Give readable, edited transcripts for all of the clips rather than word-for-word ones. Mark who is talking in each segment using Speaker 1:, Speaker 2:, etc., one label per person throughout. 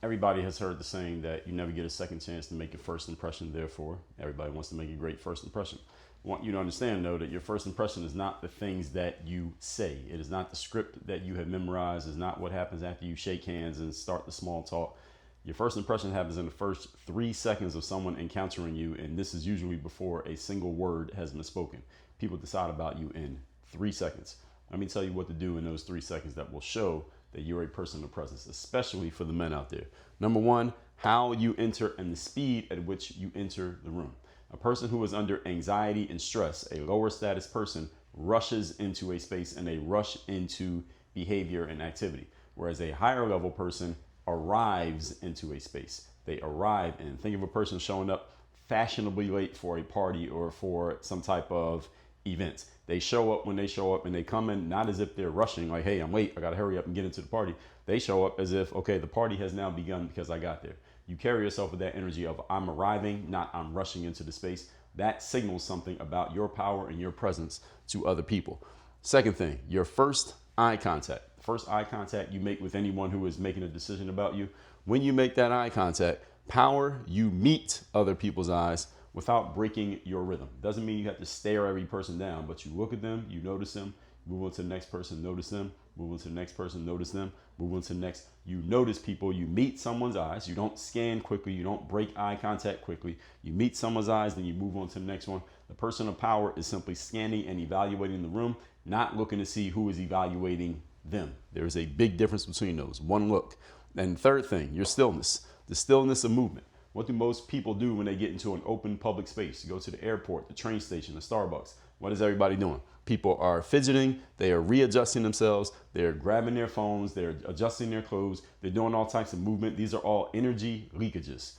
Speaker 1: Everybody has heard the saying that you never get a second chance to make your first impression. Therefore, everybody wants to make a great first impression. I want you to understand, though, that your first impression is not the things that you say. It is not the script that you have memorized. It's not what happens after you shake hands and start the small talk. Your first impression happens in the first 3 seconds of someone encountering you, and this is usually before a single word has been spoken. People decide about you in 3 seconds. Let me tell you what to do in those 3 seconds that will show that you're a person of presence, especially for the men out there. Number one, how you enter and the speed at which you enter the room. A person who is under anxiety and stress, a lower status person, rushes into a space and they rush into behavior and activity. Whereas a higher level person arrives into a space. They arrive in. Think of a person showing up fashionably late for a party or for some type of event. They show up when they show up, and they come in not as if they're rushing, like, hey, I'm late, I gotta hurry up and get into the party. They show up as if, okay, the party has now begun because I got there. You carry yourself with that energy of I'm arriving, not I'm rushing into the space. That signals something about your power and your presence to other people. Second thing, your first eye contact. First eye contact you make with anyone who is making a decision about you. When you make that eye contact, power, you meet other people's eyes without breaking your rhythm. Doesn't mean you have to stare every person down, but you look at them, you notice them, move on to the next person, notice them, move on to the next person, notice them, move on to the next. You notice people, you meet someone's eyes, you don't scan quickly, you don't break eye contact quickly. You meet someone's eyes, then you move on to the next one. The person of power is simply scanning and evaluating the room, not looking to see who is evaluating them. There's a big difference between those. One look. And third thing, your stillness, the stillness of movement. What do most people do when they get into an open public space? You go to the airport, the train station, the Starbucks. What is everybody doing? People are fidgeting. They are readjusting themselves. They're grabbing their phones. They're adjusting their clothes. They're doing all types of movement. These are all energy leakages.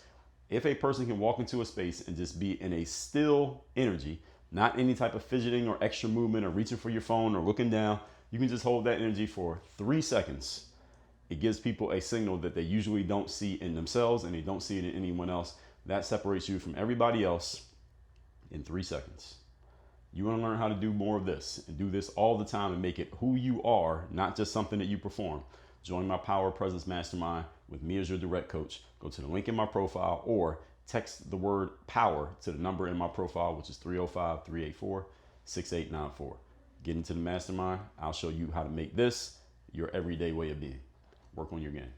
Speaker 1: If a person can walk into a space and just be in a still energy, not any type of fidgeting or extra movement or reaching for your phone or looking down, you can just hold that energy for 3 seconds. It gives people a signal that they usually don't see in themselves and they don't see it in anyone else. That separates you from everybody else in 3 seconds. You want to learn how to do more of this and do this all the time and make it who you are, not just something that you perform. Join my Power Presence Mastermind with me as your direct coach. Go to the link in my profile or text the word power to the number in my profile, which is 305-384-6894. Get into the mastermind. I'll show you how to make this your everyday way of being. Work on your game.